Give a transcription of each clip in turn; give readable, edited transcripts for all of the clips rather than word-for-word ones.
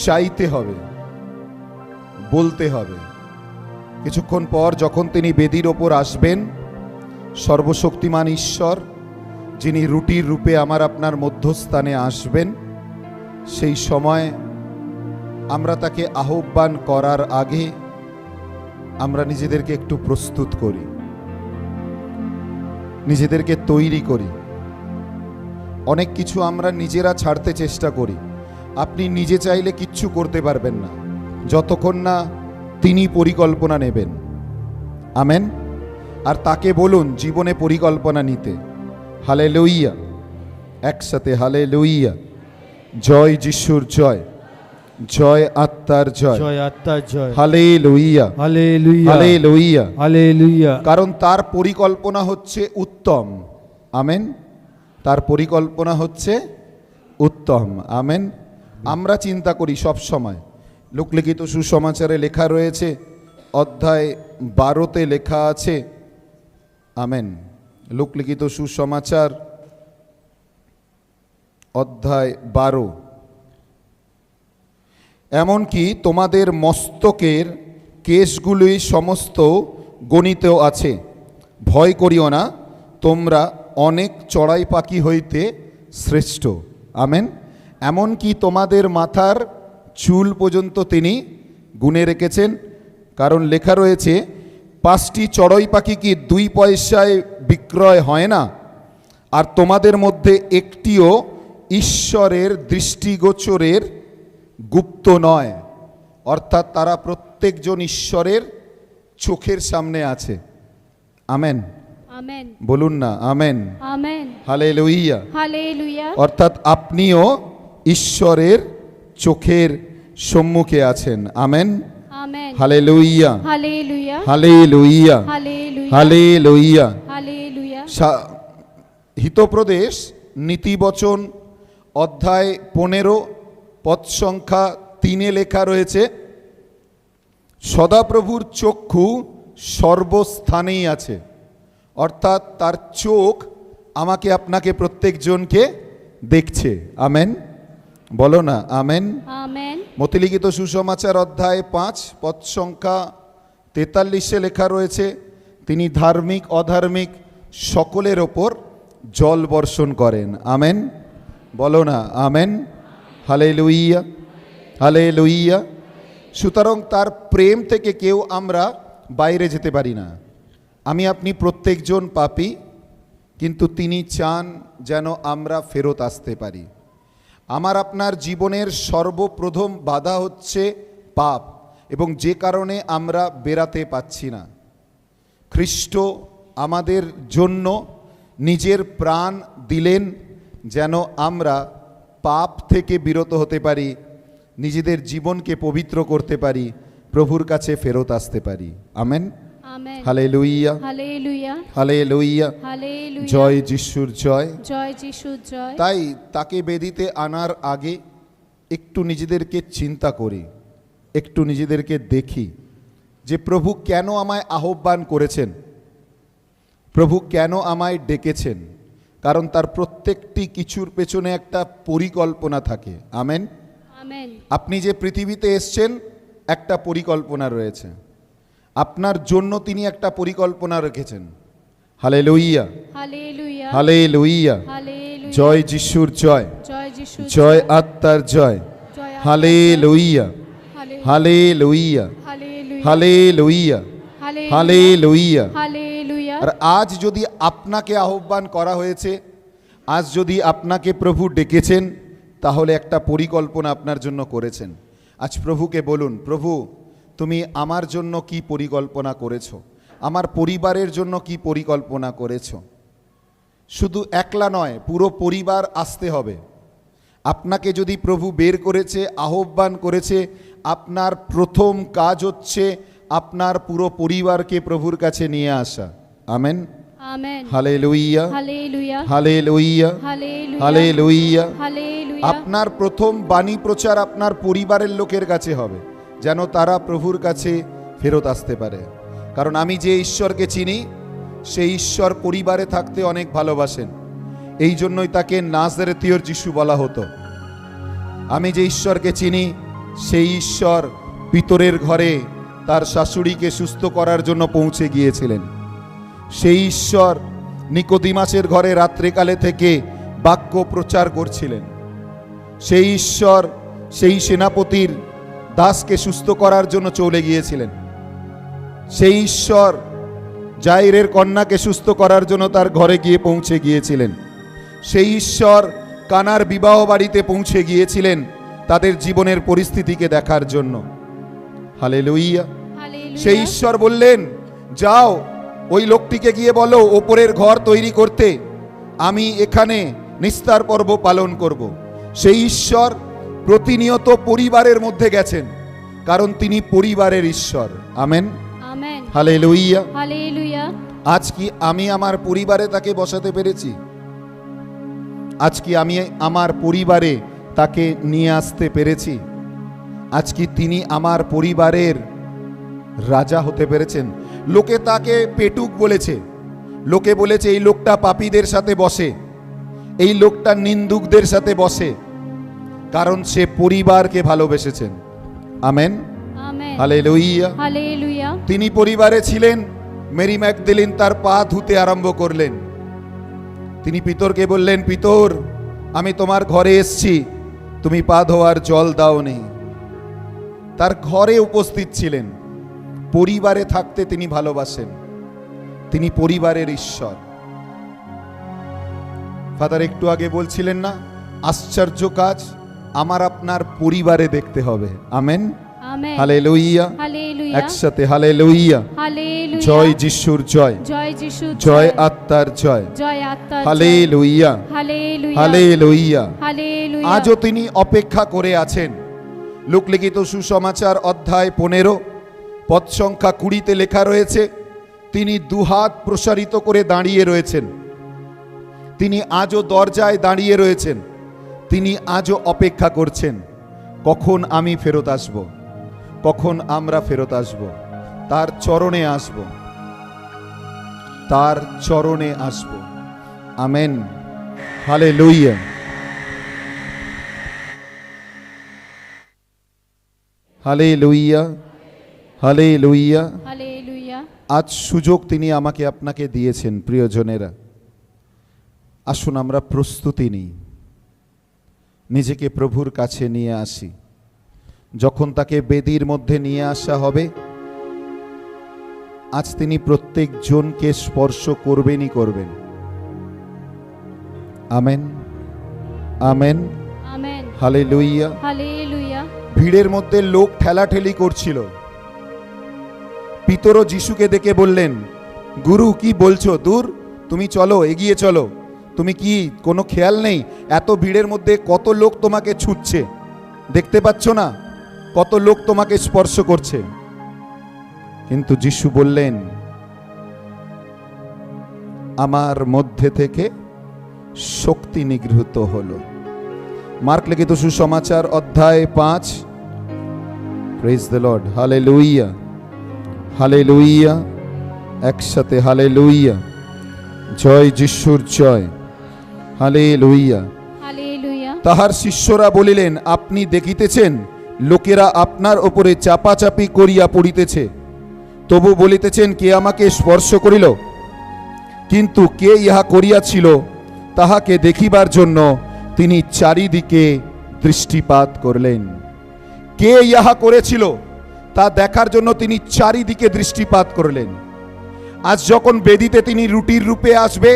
চাইতে হবে, বলতে হবে। কিছুক্ষণ পর যখন তিনি বেদির ওপর আসবেন, সর্বশক্তিমান ঈশ্বর যিনি রুটির রূপে আমার আপনার মধ্যস্থানে আসবেন, সেই সময় আমরা তাকে আহ্বান করার আগে আমরা নিজেদেরকে একটু প্রস্তুত করি, নিজেদেরকে তৈরি করি। অনেক কিছু আমরা নিজেরা ছাড়তে চেষ্টা করি। আপনি নিজে চাইলে কিচ্ছু করতে পারবেন না যতক্ষণ না তিনি পরিকল্পনা নেবেন। আমেন। আর তাকে বলুন জীবনে পরিকল্পনা নিতে। হালেলুইয়া, একসাথে হালেলুইয়া। জয় যিশুর জয়, জয় আত্মার জয়, জয় আত্মার জয়। Hallelujah, hallelujah, hallelujah, hallelujah. কারণ তার পরিকল্পনা হচ্ছে উত্তম। আমেন। তার পরিকল্পনা হচ্ছে উত্তম। আমেন। আমরা চিন্তা করি সব সময়, লোকলিখিত সুসমাচারে লেখা রয়েছে, অধ্যায় 12-তে লেখা আছে। আমেন। লোকলিখিত সুসমাচার অধ্যায় 12, এমনকি তোমাদের মস্তকের কেশগুলি সমস্ত গণিতেও আছে। ভয় করিও না, তোমরা অনেক চড়াই পাখি হইতে শ্রেষ্ঠ। আমেন। এমনকি তোমাদের মাথার চুল পর্যন্ত তিনি গুনে রেখেছেন। কারণ লেখা রয়েছে, 5টি চড়াই পাখি কি 2 পয়সায় বিক্রয় হয় না? আর তোমাদের মধ্যে একটিও ঈশ্বরের দৃষ্টিগোচরের গুপ্ত নয়। অর্থাৎ তারা প্রত্যেকজন ঈশ্বরের চোখের সামনে আছে। আমেন। আমেন। বলুন না আমেন। আমেন। Hallelujah, hallelujah. অর্থাৎ আপনিও ঈশ্বরের চোখের সম্মুখে আছেন। Amen. Amen. Hallelujah, hallelujah. Hallelujah, hallelujah. Hallelujah. Hallelujah. হিতোপদেশ নীতিবচন অধ্যায় 15 পদ সংখ্যা 3-এ লেখা রয়েছে, সদাপ্রভুর চক্ষু সর্বস্থানেই আছে। অর্থাৎ তার চোখ আমাকে আপনাকে প্রত্যেকজনকে দেখছে। আমেন। বলো না আমেন। আমেন। মতিলিখিত সুসমাচার অধ্যায় 5 পদ সংখ্যা 43-এ লেখা রয়েছে, তিনি ধার্মিক অধার্মিক সকলের ওপর জল বর্ষণ করেন। আমেন। বলো না আমেন। Hallelujah, hallelujah. সুতরাং তার প্রেম থেকে কেউ আমরা বাইরে যেতে পারি না। আমি আপনি প্রত্যেকজন পাপী, কিন্তু তিনি চান যেন আমরা ফেরত আসতে পারি। আমার আপনার জীবনের সর্বপ্রথম বাধা হচ্ছে পাপ, এবং যে কারণে আমরা বেরাতে পাচ্ছি না। খ্রিস্ট আমাদের জন্য নিজের প্রাণ দিলেন যেন আমরা পাপ থেকে বিরত হতে পারি, নিজেদের জীবনকে পবিত্র করতে পারি, প্রভুর কাছে ফেরত আসতে পারি। Amen. Amen. Hallelujah, hallelujah. Hallelujah. Hallelujah. জয় যিশুর জয়। জয় যিশুর জয়। তাই তাকে বেদিতে আনার আগে একটু নিজেদেরকে চিন্তা করি, একটু নিজেদেরকে দেখি যে প্রভু কেন আমায় আহ্বান করেছেন, প্রভু কেন আমায় ডেকেছেন। কারণ তার প্রত্যেকটি কিছুর পেছনে একটা পরিকল্পনা থাকে। আমেন। আমেন। আপনি যে পৃথিবীতে এসছেন, একটা পরিকল্পনা রয়েছে। আপনার জন্য তিনি একটা পরিকল্পনা রেখেছেন। Hallelujah, hallelujah. হালেলুইয়া। হালেলুয়া। জয় যিশুর জয়, জয় যিশুর জয় আত্মার জয়। জয় আত্মার হালেলুইয়া, জয়। Hallelujah, hallelujah. Hallelujah, hallelujah. Hallelujah. আর আজ যদি আপনাকে আহ্বান করা হয়েছে, আজ যদি আপনাকে প্রভু ডেকেছেন, তাহলে একটা পরিকল্পনা আপনার জন্য করেছেন। আজ প্রভুকে বলুন, প্রভু তুমি আমার জন্য কি পরিকল্পনা করেছো, আমার পরিবারের জন্য কি পরিকল্পনা করেছো। শুধু একলা নয়, পুরো পরিবার আসতে হবে। আপনাকে যদি প্রভু বের করেছে, আহ্বান করেছে, আপনার প্রথম কাজ হচ্ছে আপনার পুরো পরিবারকে প্রভুর কাছে নিয়ে আসা। Amen. Amen. Hallelujah, hallelujah. Hallelujah, hallelujah. Hallelujah. Hallelujah. আপনার প্রথম বাণী প্রচার আপনার পরিবারের লোকের কাছে হবে, যেন তারা প্রভুর কাছে ফেরত আসতে পারে। কারণ আমি যে ঈশ্বরকে চিনি, সেই ঈশ্বর পরিবারে থাকতে অনেক ভালোবাসেন। এই জন্যই তাকে নাজরেথীয় যিশু বলা হতো। আমি যে ঈশ্বরকে চিনি, সেই ঈশ্বর পিতরের ঘরে তার শাশুড়িকে সুস্থ করার জন্য পৌঁছে গিয়েছিলেন। সেই ঈশ্বর নিকোদিমাসের ঘরে রাত্রিকালে থেকে বাক্য প্রচার করছিলেন। সেই ঈশ্বর সেই সেনাপতির দাসকে সুস্থ করার জন্য চলে গিয়েছিলেন। সেই ঈশ্বর জাইরের কন্যাকে সুস্থ করার জন্য তার ঘরে গিয়ে পৌঁছে গিয়েছিলেন। সেই ঈশ্বর কানার বিবাহ বাড়িতে পৌঁছে গিয়েছিলেন তাদের জীবনের পরিস্থিতিকে দেখার জন্য। হালেলুইয়া। হালেলুয়া। সেই ঈশ্বর বললেন, যাও ওই লোকটিকে গিয়ে বলো ওপরের ঘর তৈরি করতে, আমি এখানে নিস্তার পর্ব পালন করব। সেই ঈশ্বর প্রতিনিয়ত পরিবারের মধ্যে গেছেন, কারণ তিনি পরিবারের ঈশ্বর। Amen, amen. হালেলুইয়া। হালেলুয়া। আজ কি আমি আমার পরিবারে তাকে বসাতে পেরেছি? আজ কি আমি আমার পরিবারে তাকে নিয়ে আসতে পেরেছি? আজ কি তিনি আমার পরিবারের রাজা হতে পেরেছেন? লোকে তাকে পেটুক বলেছে, লোকে বলেছে এই লোকটা পাপীদের সাথে বসে, এই লোকটা নিন্দুকদের সাথে বসে, কারণ সে পরিবারকে ভালোবেসেছেন। Amen, amen. হালেলুইয়া। হালেলুয়া। তিনি পরিবারে ছিলেন। মেরি ম্যাগদলিন তার পা ধুতে আরম্ভ করলেন। তিনি পিতরকে বললেন, পিতর, আমি তোমার ঘরে এসছি, তুমি পা ধোয়ার জল দাওনি। তার ঘরে উপস্থিত ছিলেন। পরিবারে থাকতে তিনি ভালোবাসেন। তিনি পরিবারের ঈশ্বর। ফাদার একটু আগে বলছিলেন না, আশ্চর্য কাজ আমার আপনার পরিবারে দেখতে হবে। Amen, amen. হালেলুইয়া। হালেলুয়া। একসাথে হালেলুইয়া। হালেলুয়া। জয় যিশুর জয়, জয় যিশু। জয় আত্মার জয়, জয় আত্মার জয়। Hallelujah, hallelujah. হালেলুইয়া। হালেলুয়া। আজও তিনি অপেক্ষা করে আছেন। লোকলিখিত সুসমাচার অধ্যায় 15 পদ সংখ্যা 20-তে লেখা রয়েছে, তিনি দুহাত প্রসারিত করে দাঁড়িয়ে রয়েছেন। তিনি আজও দরজায় দাঁড়িয়ে রয়েছেন। তিনি আজও অপেক্ষা করছেন, কখন আমি ফেরত আসব, কখন আমরা ফেরত আসব, তার চরণে আসব, তার চরণে আসব। Amen, hallelujah. Hallelujah, hallelujah. Hallelujah. আজ সুযোগ তিনি আমাকে আপনাকে দিয়েছেন। প্রিয়জনেরা, আসুন আমরা প্রস্তুতি নিই, নিজেকে প্রভুর কাছে নিয়ে আসি। যখন তাকে বেদির মধ্যে নিয়ে আসা হবে, আজ তিনি প্রত্যেক জনকে স্পর্শ করবেনই করবেন। Amen, amen, amen. Hallelujah. Hallelujah. ভিড়ের মধ্যে লোক ঠেলাঠেলি করছিল। পিতরও যিশুকে দেখে বললেন, গুরু কি বলছো? দূর, তুমি চলো, এগিয়ে চলো। তুমি কি কোনো খেয়াল নেই এত ভিড়ের মধ্যে কত লোক তোমাকে ছুটছে? দেখতে পাচ্ছ না কত লোক তোমাকে স্পর্শ করছে? কিন্তু যিশু বললেন, আমার মধ্যে থেকে শক্তি নিগৃহীত হলো। মার্ক লিখিত সুসমাচার অধ্যায় 5। Praise the lord. Hallelujah, hallelujah. একসাথে হালেলুইয়া। জয় যিশুর জয়, হালেলুইয়া। হালেলুয়া। তাহার শিষ্যরা বলিলেন, আপনি দেখিতেছেন লোকেরা আপনার উপরে চাপাচাপি করিয়া পড়িতেছে, তবু বলিতেছেন, কে আমাকে স্পর্শ করিল? কিন্তু কে ইহা করিয়াছিল তাহাকে দেখিবার জন্য তিনি চারিদিকে দৃষ্টিপাত করলেন। কে ইহা করেছিল তা দেখার জন্য তিনি চারিদিকে দৃষ্টিপাত করলেন। আজ যখন বেদিতে তিনি রুটির রূপে আসবে,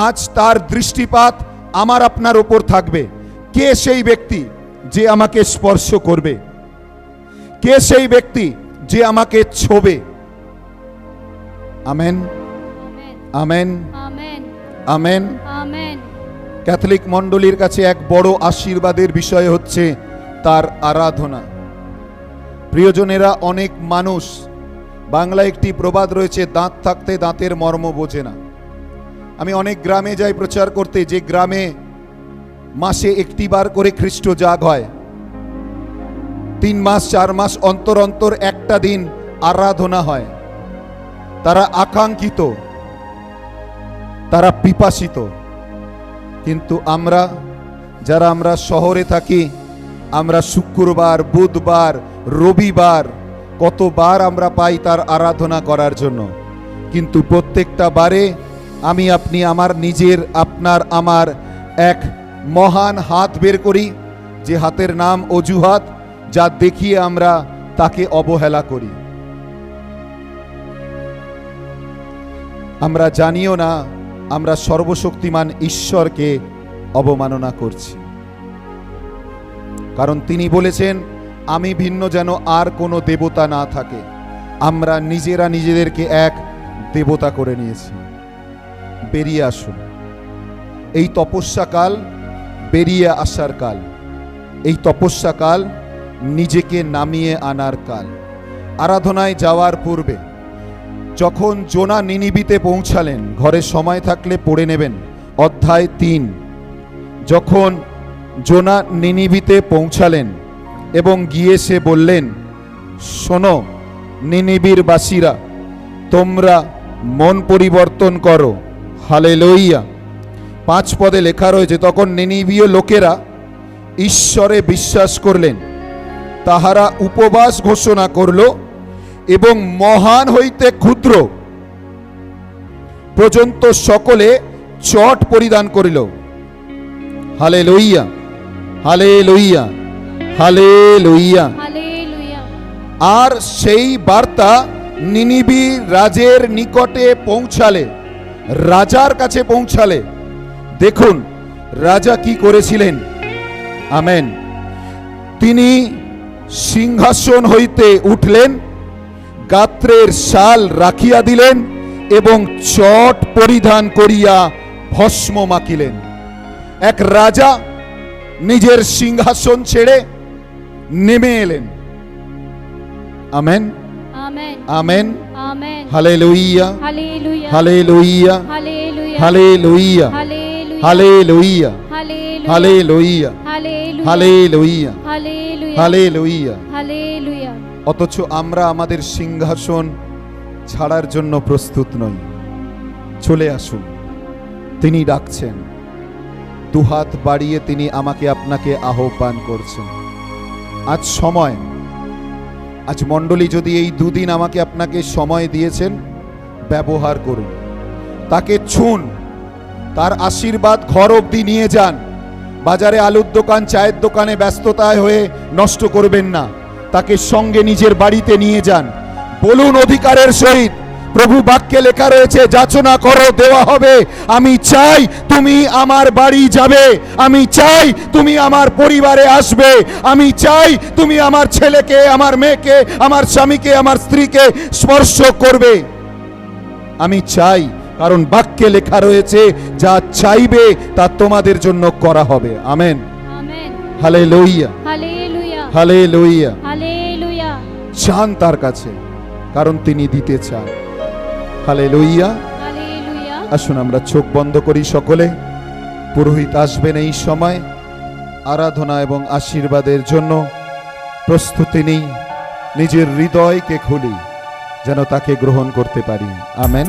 আজ তার দৃষ্টিপাত আমার আপনার ওপর থাকবে। কে সেই ব্যক্তি যে আমাকে স্পর্শ করবে? কে সেই ব্যক্তি যে আমাকে ছোবে? Amen, amen, amen. Amen. Amen. Catholic মণ্ডলীর কাছে এক বড় আশীর্বাদের বিষয় হচ্ছে তার আরাধনা। প্রিয়জনেরা, অনেক মানুষ, বাংলায় একটি প্রবাদ রয়েছে, দাঁত থাকতে দাঁতের মর্ম বোঝে না। আমি অনেক গ্রামে যাই প্রচার করতে, যে গ্রামে মাসে একটি বার করে খ্রিস্ট জাগ হয়, 3 মাস 4 মাস অন্তর অন্তর একটা দিন আরাধনা হয়। তারা আকাঙ্ক্ষিত, তারা পিপাসিত। কিন্তু আমরা যারা আমরা শহরে থাকি, আমরা শুক্রবার, বুধবার, রবিবার কতবার আমরা পাই তার আরাধনা করার জন্য, কিন্তু প্রত্যেকটা বারে আমি আপনি আমার নিজের, আপনার, আমার এক মহান হাত বের করি, যে হাতের নাম অজুহাত, যা দেখিয়ে আমরা তাকে অবহেলা করি। আমরা জানিও না আমরা সর্বশক্তিমান ঈশ্বরকে অবমাননা করছি, কারণ তিনি বলেছেন আমি ভিন্ন যেন আর কোনো দেবতা না থাকে। আমরা নিজেরা নিজেদেরকে এক দেবতা করে নিয়েছি। বেরিয়ে আসুন, এই তপস্যাকাল বেরিয়ে আসার কাল, এই তপস্যাকাল নিজেকে নামিয়ে আনার কাল। আরাধনায় যাওয়ার পূর্বে যখন জোনা নিনিবিতে পৌঁছালেন, ঘরে সময় থাকলে পড়ে নেবেন, অধ্যায় 3। যখন জোনা নিনিবিতে পৌঁছালেন এবং গিয়ে সে বললেন, শোনো নিনিবির বাসীরা, তোমরা মন পরিবর্তন করো। হালেলুইয়া। 5 পদে লেখা রয়েছে, তখন নিনিবীয় লোকেরা ঈশ্বরে বিশ্বাস করলেন, তাহারা উপবাস ঘোষণা করল এবং মহান হইতে ক্ষুদ্র পর্যন্ত সকলে চট পরিধান করিল। Hallelujah, hallelujah, hallelujah. হালেলুয়া। আর সেই বার্তা নিনিবি রাজের নিকটে পৌঁছালে, রাজার কাছে পৌঁছালে, দেখুন রাজা কি করেছিলেন। আমেন। তিনি সিংহাসন হইতে উঠলেন, গাত্রের শাল রাখিয়া দিলেন এবং চট পরিধান করিয়া ভস্ম মাখিলেন। এক রাজা নিজের সিংহাসন ছেড়ে নেমে এলেন। Amen, amen, amen, amen. Hallelujah, hallelujah. Hallelujah, hallelujah. Hallelujah, hallelujah. Hallelujah, hallelujah. Hallelujah, hallelujah. Hallelujah, hallelujah. Hallelujah. Hallelujah. অথচ আমরা আমাদের সিংহাসন ছাড়ার জন্য প্রস্তুত নই। চলে আসুন, তিনি ডাকছেন, দুহাত বাড়িয়ে তিনি আমাকে আপনাকে আহ্বান করছেন। আজ সময়, আজ মণ্ডলী যদি এই 2 দিন আমাকে আপনাকে সময় দিয়েছেন, ব্যবহার করুন। তাকে ছুঁন, তার আশীর্বাদ ঘর অবধি নিয়ে যান। বাজারে আলুর দোকান, চায়ের দোকানে ব্যস্ততায় হয়ে নষ্ট করবেন না। তাকে সঙ্গে নিজের বাড়িতে নিয়ে যান। বলুন অধিকারের সহিত, প্রভু বাক্যে লেখা রয়েছে, যাচনা করো দেওয়া হবে। আমি চাই তুমি আমার বাড়ি যাবে, আমি চাই তুমি আমার পরিবারে আসবে, আমি চাই তুমি আমার ছেলেকে, আমার মেয়েকে, আমার স্বামীকে, আমার স্ত্রীকে স্পর্শ করবে। আমি চাই, কারণ বাক্যে লেখা রয়েছে, যা চাইবে তা তোমাদের জন্য করা হবে। Amen, amen. Hallelujah, hallelujah. Hallelujah. Hallelujah. চান তার কাছে, কারণ তিনি দিতে চান। হালেলুইয়া। হালেলুয়া। আসুন আমরা চোখ বন্ধ করি সকলে। পুরোহিত আসবেন এই সময় আরাধনা এবং আশীর্বাদের জন্য। প্রস্তুতি নিই, নিজের হৃদয়কে খুলি, যেন তাকে গ্রহণ করতে পারি। আমেন।